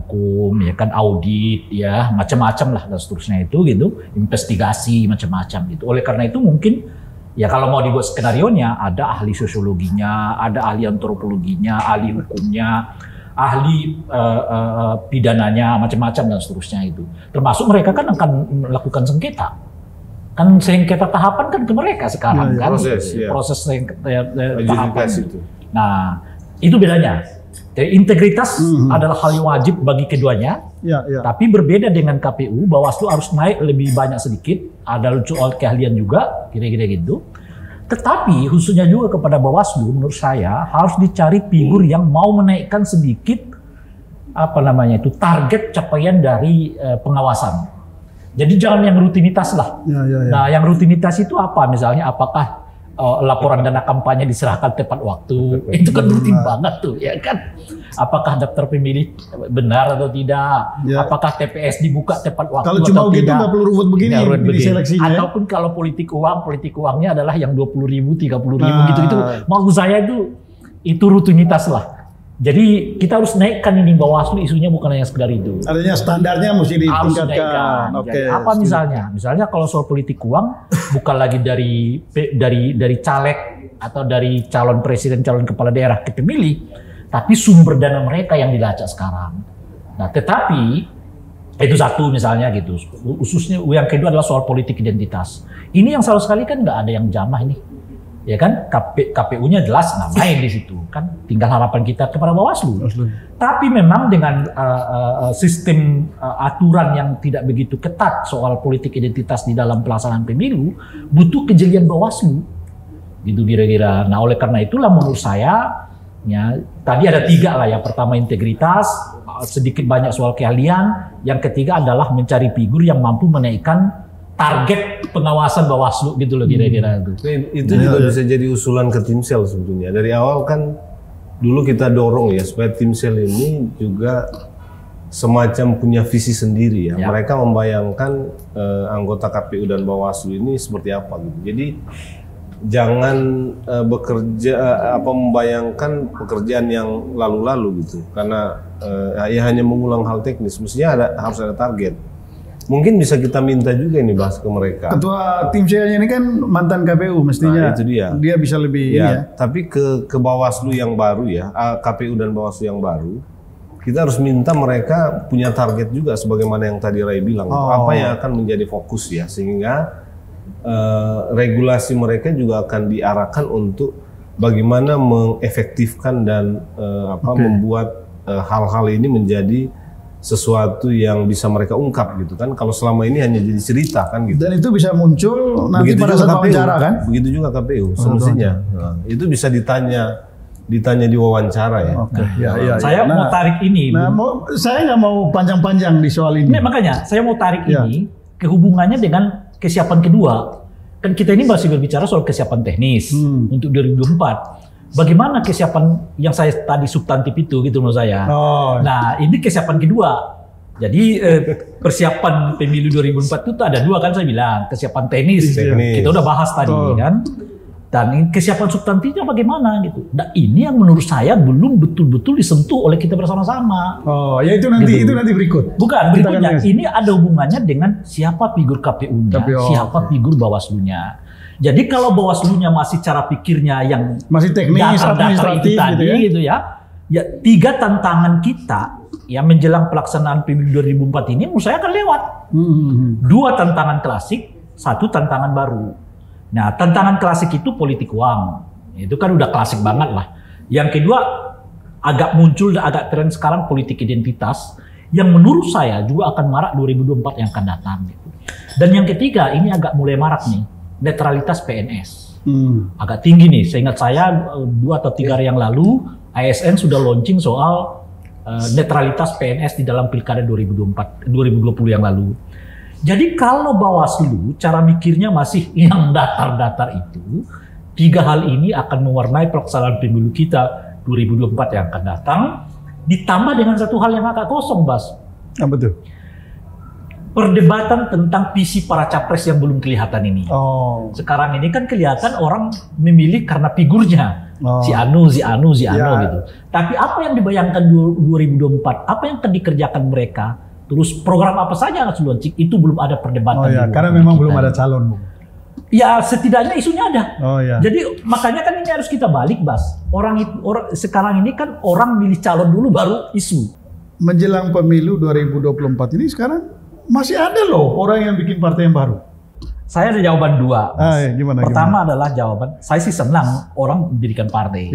hukum, ya kan, audit, ya macam-macam lah dan seterusnya itu gitu, investigasi macam-macam gitu. Oleh karena itu mungkin ya kalau mau dibuat skenarionya ada ahli sosiologinya, ada ahli antropologinya, ahli hukumnya, ahli pidananya macam-macam dan seterusnya itu. Termasuk mereka kan akan melakukan sengketa. Kan sengketa tahapan kan ke mereka sekarang kan proses tahapan itu. Nah, itu bedanya. Jadi, integritas adalah hal yang wajib bagi keduanya. Tapi berbeda dengan KPU, Bawaslu harus naik lebih banyak sedikit. Ada soal keahlian juga, kira-kira gitu. Tetapi khususnya juga kepada Bawaslu, menurut saya harus dicari figur yang mau menaikkan sedikit target capaian dari pengawasan. Jadi jangan yang rutinitas lah. Nah, yang rutinitas itu apa? Misalnya apakah laporan dana kampanye diserahkan tepat waktu? Itu kan rutin banget tuh, ya kan? Apakah daftar pemilih benar atau tidak? Apakah TPS dibuka tepat waktu kalau cuma atau gitu tidak? Nggak perlu ruwet begini seleksinya. Ataupun kalau politik uangnya adalah yang 20.000, 30.000 gitu. Itu maksud saya itu rutinitas lah. Jadi kita harus naikkan ini Bawaslu, isunya bukan hanya sekedar itu. Artinya standarnya mesti ditingkatkan. Apa misalnya? Misalnya kalau soal politik uang bukan lagi dari caleg atau dari calon presiden, calon kepala daerah ke pemilih, tapi sumber dana mereka yang dilacak sekarang. Nah, tetapi itu satu misalnya gitu. Khususnya yang kedua adalah soal politik identitas. Ini yang selalu sekali kan nggak ada yang jamah ini. Ya kan, KPU-nya jelas main di situ kan, tinggal harapan kita kepada Bawaslu. Tapi memang dengan sistem aturan yang tidak begitu ketat soal politik identitas di dalam pelaksanaan pemilu, butuh kejelian Bawaslu, gitu kira-kira. Nah oleh karena itulah menurut saya, ya tadi ada 3 lah. Yang pertama integritas, sedikit banyak soal keahlian. Yang ketiga adalah mencari figur yang mampu menaikkan target pengawasan Bawaslu gitu loh kira-kira itu. Itu juga bisa jadi usulan ke Timsel sebetulnya. Dari awal kan dulu kita dorong ya supaya Timsel ini juga semacam punya visi sendiri ya. Mereka membayangkan anggota KPU dan Bawaslu ini seperti apa gitu. Jadi jangan membayangkan pekerjaan yang lalu-lalu gitu. Karena ya hanya mengulang hal teknis. Mestinya harus ada target. Mungkin bisa kita minta juga ini bahas ke mereka. Ketua tim saya ini kan mantan KPU mestinya. Nah, itu dia. Dia bisa lebih ya. Tapi ke Bawaslu yang baru ya, KPU dan Bawaslu yang baru, kita harus minta mereka punya target juga sebagaimana yang tadi Ray bilang. Apa yang akan menjadi fokus ya, sehingga regulasi mereka juga akan diarahkan untuk bagaimana mengefektifkan dan membuat hal-hal ini menjadi sesuatu yang bisa mereka ungkap gitu kan. Kalau selama ini hanya jadi cerita kan gitu. Dan itu bisa muncul nanti pada saat wawancara kan? Begitu juga KPU semestinya. Nah, itu bisa ditanya di wawancara ya. Saya mau tarik ini. Saya nggak mau panjang-panjang di soal ini. Makanya saya mau tarik ini kehubungannya dengan kesiapan kedua. Kan kita ini masih berbicara soal kesiapan teknis untuk 2024. Bagaimana kesiapan yang saya tadi substantif itu gitu menurut saya. Nah ini kesiapan kedua. Jadi persiapan pemilu 2004 itu ada 2 kan saya bilang. Kesiapan teknis. Kita udah bahas tadi kan. Dan kesiapan substantifnya bagaimana gitu. Nah ini yang menurut saya belum betul-betul disentuh oleh kita bersama-sama. Ya itu nanti gitu. Itu nanti berikut. Bukan berikutnya. Ini ada hubungannya dengan siapa figur KPU-nya, siapa figur Bawaslu-nya. Jadi kalau Bawaslu-nya masih cara pikirnya yang masih teknis, datar itu tadi gitu ya 3 tantangan kita yang menjelang pelaksanaan pemilu 2004 ini menurut saya akan lewat. 2 tantangan klasik, 1 tantangan baru. Nah, tantangan klasik itu politik uang. Itu kan udah klasik banget lah. Yang kedua, agak muncul dan agak tren sekarang politik identitas yang menurut saya juga akan marak 2024 yang akan datang gitu. Dan yang ketiga, ini agak mulai marak nih, netralitas PNS. Agak tinggi nih. Seingat saya 2 atau 3 hari yang lalu ASN sudah launching soal netralitas PNS di dalam Pilkada 2020 yang lalu. Jadi kalau Bawaslu cara mikirnya masih yang datar-datar itu, 3 hal ini akan mewarnai pelaksanaan pemilu kita 2024 yang akan datang, ditambah dengan satu hal yang agak kosong, Bas. Apa tuh? Perdebatan tentang visi para capres yang belum kelihatan ini. Sekarang ini kan kelihatan orang memilih karena figurnya. Si Anu gitu. Tapi apa yang dibayangkan 2024? Apa yang akan dikerjakan mereka? Terus program apa saja yang harus launching? Itu belum ada perdebatan. Karena memang belum ada calon, Bung. Ya setidaknya isunya ada. Jadi makanya kan ini harus kita balik, Bas. Orang sekarang ini kan orang milih calon dulu baru isu. Menjelang pemilu 2024 ini sekarang masih ada loh orang yang bikin partai yang baru. Saya ada jawaban 2. Gimana? Pertama adalah jawaban, saya sih senang orang mendirikan partai.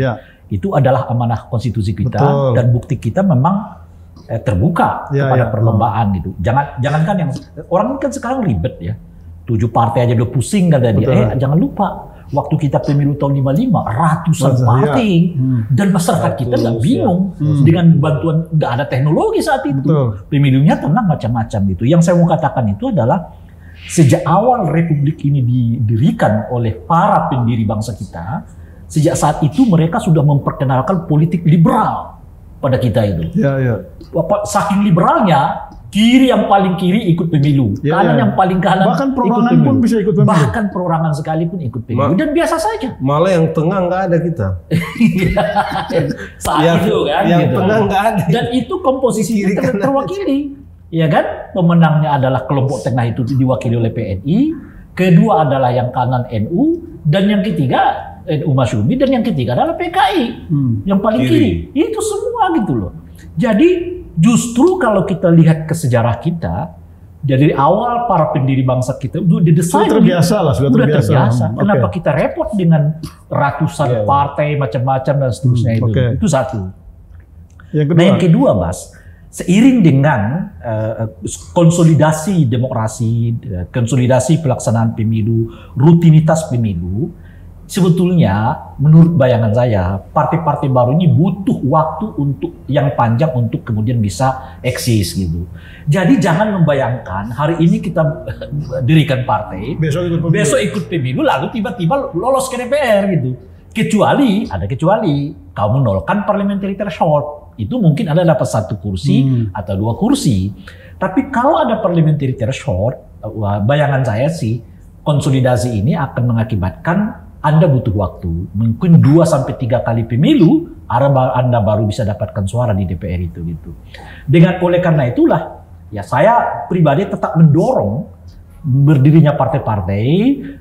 Itu adalah amanah konstitusi kita. Betul. Dan bukti kita memang terbuka kepada perlombaan gitu. Jangankan yang orang kan sekarang ribet ya. 7 partai aja udah pusing kata dia. Jangan lupa waktu kita pemilu tahun 55 ratusan partai dan masyarakat kita nggak bingung dengan bantuan, nggak ada teknologi saat itu. Pemilunya tenang macam-macam gitu. Yang saya mau katakan itu adalah sejak awal Republik ini didirikan oleh para pendiri bangsa kita, sejak saat itu mereka sudah memperkenalkan politik liberal pada kita itu. Saking liberalnya, kiri yang paling kiri ikut pemilu, kanan yang paling kanan bahkan perorangan pun bisa ikut pemilu. Bahkan perorangan sekalipun ikut pemilu dan biasa saja. Malah yang tengah nggak ada kita. Saat itu kan. Yang tengah nggak ada. Dan itu komposisi kita terwakili. Ya kan, pemenangnya adalah kelompok tengah itu diwakili oleh PNI, kedua adalah yang kanan NU, dan yang ketiga NU Masyumi, dan yang ketiga adalah PKI, yang paling kiri. Itu semua gitu loh. Jadi justru kalau kita lihat ke sejarah kita, dari awal para pendiri bangsa kita udah didesain. Sudah terbiasa. Kenapa kita repot dengan ratusan partai macam-macam dan seterusnya itu? Itu satu. Yang kedua, Mas. Seiring dengan konsolidasi demokrasi, konsolidasi pelaksanaan pemilu, rutinitas pemilu, sebetulnya menurut bayangan saya, partai-partai baru ini butuh waktu untuk yang panjang untuk kemudian bisa eksis gitu. Jadi jangan membayangkan hari ini kita dirikan partai, besok ikut pemilu, lalu tiba-tiba lolos ke DPR gitu. Kecuali kamu menolakkan parliamentary threshold. Itu mungkin ada dapat 1 kursi atau 2 kursi. Tapi kalau ada parliamentary threshold, bayangan saya sih konsolidasi ini akan mengakibatkan Anda butuh waktu. Mungkin 2-3 kali pemilu, Anda baru bisa dapatkan suara di DPR itu gitu. Oleh karena itulah, ya saya pribadi tetap mendorong berdirinya partai-partai,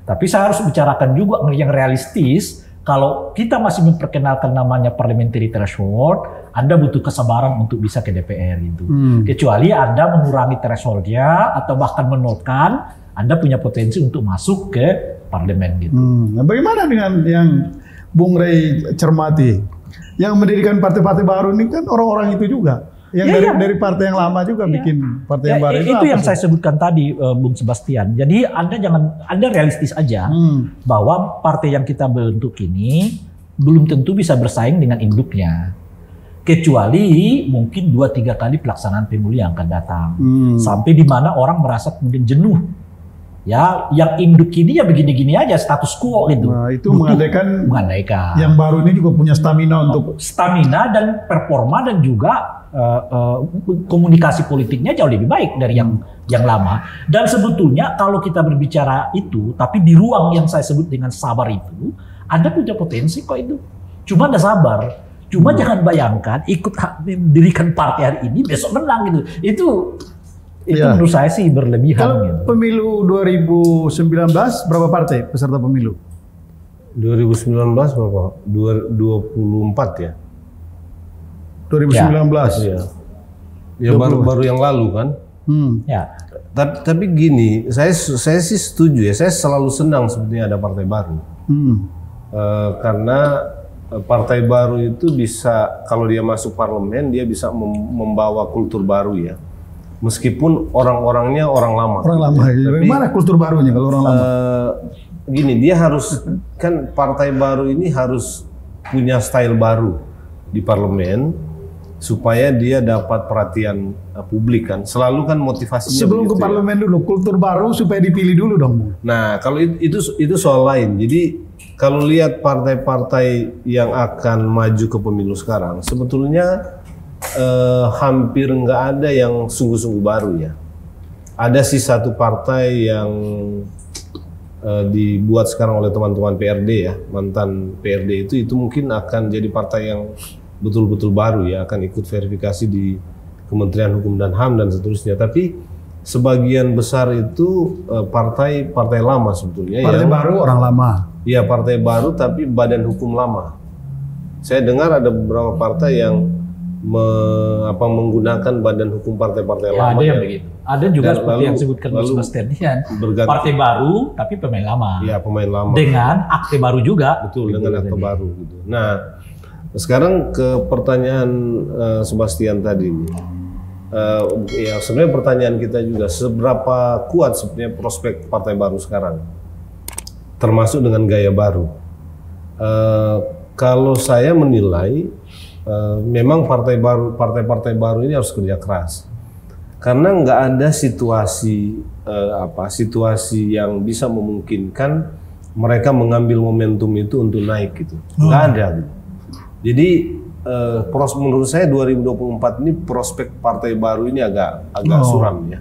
tapi saya harus bicarakan juga yang realistis. Kalau kita masih memperkenalkan namanya parliamentary threshold, Anda butuh kesabaran untuk bisa ke DPR itu. Kecuali Anda mengurangi thresholdnya atau bahkan menolkan, Anda punya potensi untuk masuk ke parlemen gitu. Nah, bagaimana dengan yang Bung Rey cermati? Yang mendirikan partai-partai baru ini kan orang-orang itu juga. Yang dari partai yang lama juga bikin partai yang baru. Itu yang saya sebutkan tadi, Bung Sebastian. Jadi Anda realistis aja bahwa partai yang kita bentuk ini belum tentu bisa bersaing dengan induknya. Kecuali mungkin 2-3 kali pelaksanaan pemilu yang akan datang. Sampai di mana orang merasa kemudian jenuh. Ya, yang induk ini ya begini-gini aja, status quo gitu. Nah, itu mengandaikan yang baru ini juga punya stamina untuk dan performa dan juga komunikasi politiknya jauh lebih baik dari yang lama. Dan sebetulnya kalau kita berbicara itu, tapi di ruang yang saya sebut dengan sabar itu, Anda punya potensi kok itu. Cuma Anda sabar. Cuma jangan bayangkan ikut mendirikan partai hari ini besok menang gitu. Itu menurut saya sih berlebihan. Kalau gitu. Pemilu 2019 berapa partai peserta pemilu? 2019 berapa? 24 ya. 2019. Ya baru yang lalu kan. Ya. Tapi gini, saya sih setuju ya. Saya selalu senang sebetulnya ada partai baru. Karena partai baru itu bisa, kalau dia masuk parlemen, dia bisa membawa kultur baru ya. Meskipun orang-orangnya orang lama. Orang lama. Tapi, mana kultur barunya kalau orang lama? Gini, dia harus, kan partai baru ini harus punya style baru di parlemen supaya dia dapat perhatian publik kan. Selalu kan motivasinya sebelum ke parlemen dulu, kultur baru supaya dipilih dulu dong. Nah, kalau itu soal lain. Jadi kalau lihat partai-partai yang akan maju ke pemilu sekarang, sebetulnya hampir nggak ada yang sungguh-sungguh baru ya. Ada sih satu partai yang dibuat sekarang oleh teman-teman PRD ya, mantan PRD itu mungkin akan jadi partai yang betul-betul baru ya, akan ikut verifikasi di Kementerian Hukum dan HAM dan seterusnya. Tapi sebagian besar itu partai lama sebetulnya. Partai baru orang lama. Iya, partai baru tapi badan hukum lama. Saya dengar ada beberapa partai yang menggunakan badan hukum partai-partai lama. Ada yang begitu. Ada juga seperti yang disebutkan Mas Bastian. Partai baru tapi pemain lama. Iya, pemain lama. Dengan akte baru juga. Betul, dengan akte baru gitu. Nah, sekarang ke pertanyaan Sebastian tadi, ya sebenarnya pertanyaan kita juga, seberapa kuat sebenarnya prospek partai baru sekarang, termasuk dengan gaya baru. Kalau saya menilai, memang partai-partai baru ini harus kerja keras, karena nggak ada situasi yang bisa memungkinkan mereka mengambil momentum itu untuk naik gitu, nggak ada gitu. Jadi menurut saya 2024 ini prospek partai baru ini agak suram ya.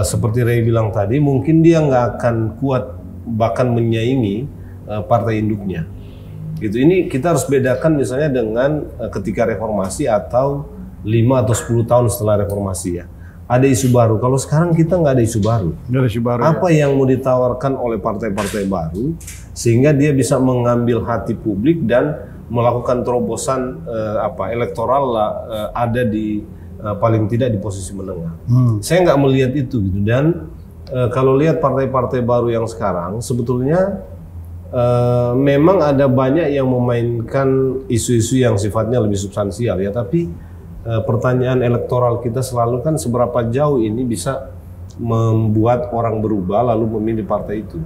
Seperti Ray bilang tadi, mungkin dia nggak akan kuat bahkan menyaingi partai induknya. Gitu. Ini kita harus bedakan misalnya dengan ketika reformasi atau 5 atau 10 tahun setelah reformasi ya. Ada isu baru. Kalau sekarang kita nggak ada isu baru. Nggak ada isu baru. Apa yang mau ditawarkan oleh partai-partai baru sehingga dia bisa mengambil hati publik dan melakukan terobosan elektoral ada di paling tidak di posisi menengah. Saya nggak melihat itu gitu. Dan kalau lihat partai-partai baru yang sekarang sebetulnya memang ada banyak yang memainkan isu-isu yang sifatnya lebih substansial ya. Tapi pertanyaan elektoral kita selalu kan seberapa jauh ini bisa membuat orang berubah lalu memilih partai itu.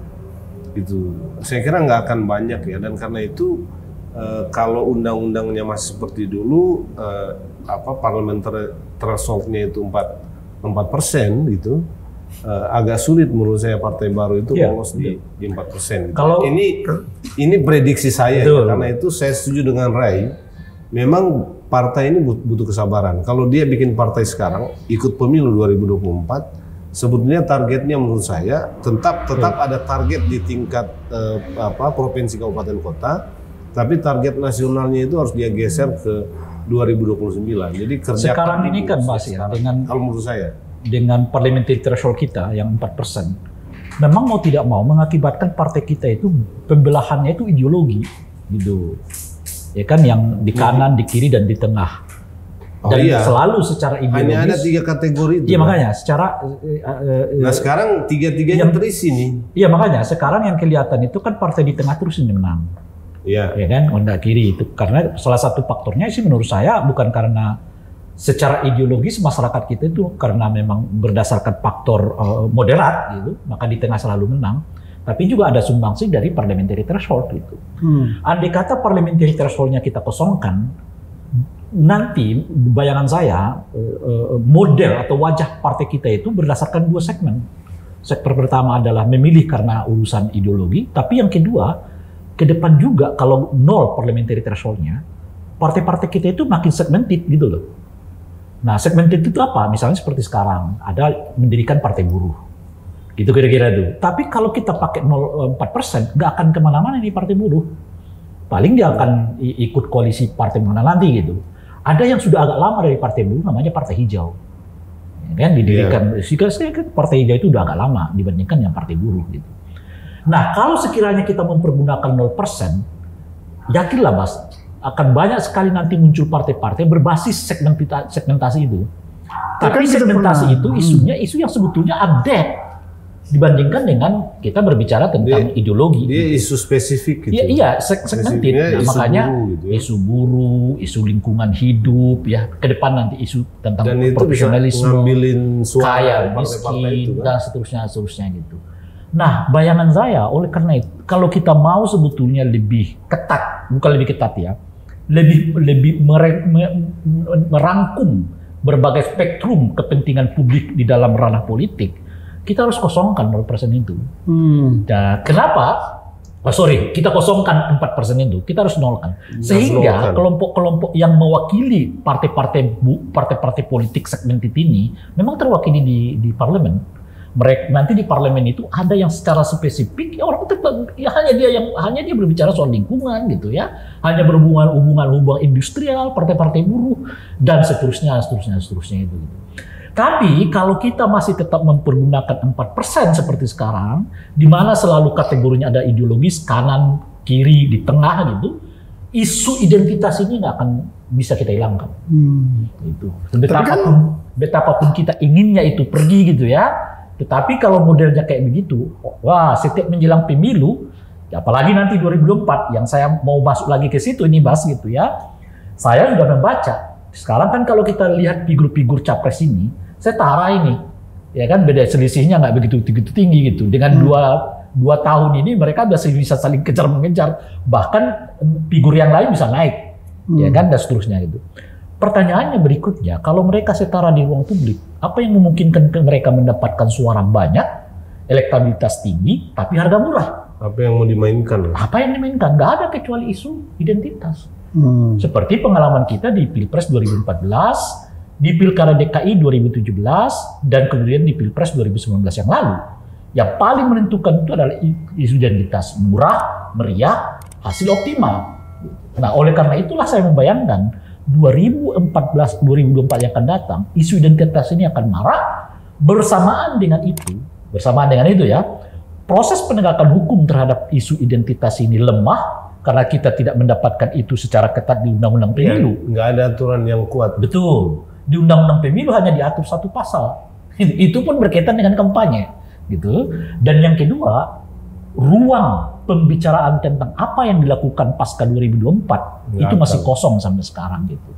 Gitu. Saya kira nggak akan banyak ya. Dan karena itu kalau undang-undangnya masih seperti dulu, parliamentary threshold-nya itu 4% gitu, agak sulit menurut saya partai baru itu lolos di 4%. Gitu. Kalau ini prediksi saya ya, karena itu saya setuju dengan Ray. Memang partai ini butuh kesabaran. Kalau dia bikin partai sekarang, ikut pemilu 2024, sebetulnya targetnya menurut saya tetap ada target di tingkat provinsi, kabupaten, kota. Tapi target nasionalnya itu harus dia geser ke 2029. Jadi kerja sekarang ini kan Mas ya, dengan kalau menurut saya dengan parliamentary threshold kita yang 4%, memang mau tidak mau mengakibatkan partai kita itu pembelahannya itu ideologi gitu. Ya kan, yang di kanan, di kiri dan di tengah. Dan selalu secara ideologis. Hanya ada 3 kategori itu. Iya makanya secara nah sekarang tiga-tiganya terisi nih. Iya makanya sekarang yang kelihatan itu kan partai di tengah terus ini menang. Iya. Ya kan, onda kiri itu karena salah satu faktornya sih menurut saya bukan karena secara ideologis masyarakat kita itu karena memang berdasarkan faktor moderat gitu, maka di tengah selalu menang. Tapi juga ada sumbangsi dari parliamentary threshold gitu. Andai kata parliamentary threshold-nya kita kosongkan, nanti bayangan saya model atau wajah partai kita itu berdasarkan 2 segmen. Sektor pertama adalah memilih karena urusan ideologi, tapi yang kedua ke depan juga kalau 0 parliamentary threshold-nya, partai-partai kita itu makin segmented gitu loh. Nah, segmented itu apa? Misalnya seperti sekarang, ada mendirikan partai buruh. Gitu kira-kira tuh. Tapi kalau kita pakai 0,4%, nggak akan kemana-mana nih partai buruh. Paling dia akan ikut koalisi partai mana nanti gitu. Ada yang sudah agak lama dari partai buruh, namanya partai hijau. Ya kan, didirikan, kan partai hijau itu udah agak lama dibandingkan yang partai buruh gitu. Nah, kalau sekiranya kita mempergunakan 0%, yakinlah Mas, akan banyak sekali nanti muncul partai-partai berbasis segmentasi itu. Tapi segmentasi itu isu yang sebetulnya update dibandingkan dengan kita berbicara tentang ideologi. Dia isu spesifik gitu. Iya, segmented. Nah, makanya gitu ya. Isu buruh, isu lingkungan hidup, ya ke depan nanti isu tentang dan profesionalisme, ngambilin suara kaya, miskin, dan seterusnya gitu. Nah, bayangan saya oleh karena itu, kalau kita mau sebetulnya lebih ketat, bukan lebih ketat ya, lebih merangkum berbagai spektrum kepentingan publik di dalam ranah politik, kita harus kosongkan 0% itu. Dan kenapa? Kita kosongkan 4% itu. Kita harus nolkan. Sehingga kelompok-kelompok yang mewakili partai-partai politik segmented ini memang terwakili di parlemen. Mereka nanti di parlemen itu ada yang secara spesifik ya orang ya hanya dia berbicara soal lingkungan gitu ya. Hanya berhubungan industrial, partai-partai buruh dan seterusnya itu gitu. Tapi kalau kita masih tetap mempergunakan 4% seperti sekarang, di mana selalu kategorinya ada ideologis kanan, kiri, di tengah gitu, isu identitas ini nggak akan bisa kita hilangkan. Itu. Betapapun kita inginnya itu pergi gitu ya. Tetapi kalau modelnya kayak begitu, wah setiap menjelang pemilu, ya apalagi nanti 2024 yang saya mau masuk lagi ke situ ini bahas gitu ya. Saya sudah membaca. Sekarang kan kalau kita lihat figur-figur capres ini, saya tara ini, ya kan beda selisihnya nggak begitu tinggi gitu. Dengan dua tahun ini mereka bisa saling kejar-mengejar, bahkan figur yang lain bisa naik, ya kan dan seterusnya gitu. Pertanyaannya berikutnya, kalau mereka setara di ruang publik, apa yang memungkinkan mereka mendapatkan suara banyak, elektabilitas tinggi, tapi harga murah? Apa yang mau dimainkan? Apa yang dimainkan? Nggak ada kecuali isu identitas. Seperti pengalaman kita di Pilpres 2014. Di Pilkada DKI 2017 dan kemudian di Pilpres 2019 yang lalu. Yang paling menentukan itu adalah isu identitas murah, meriah, hasil optimal. Nah, oleh karena itulah saya membayangkan 2024 yang akan datang, isu identitas ini akan marah. Bersamaan dengan itu ya, proses penegakan hukum terhadap isu identitas ini lemah karena kita tidak mendapatkan itu secara ketat di Undang-Undang Pemilu. Nggak ada aturan yang kuat. Betul. Di Undang-Undang Pemilu hanya diatur satu pasal. Itu pun berkaitan dengan kampanye, gitu. Dan yang kedua, ruang pembicaraan tentang apa yang dilakukan pasca 2024 itu masih kosong sampai sekarang, gitu.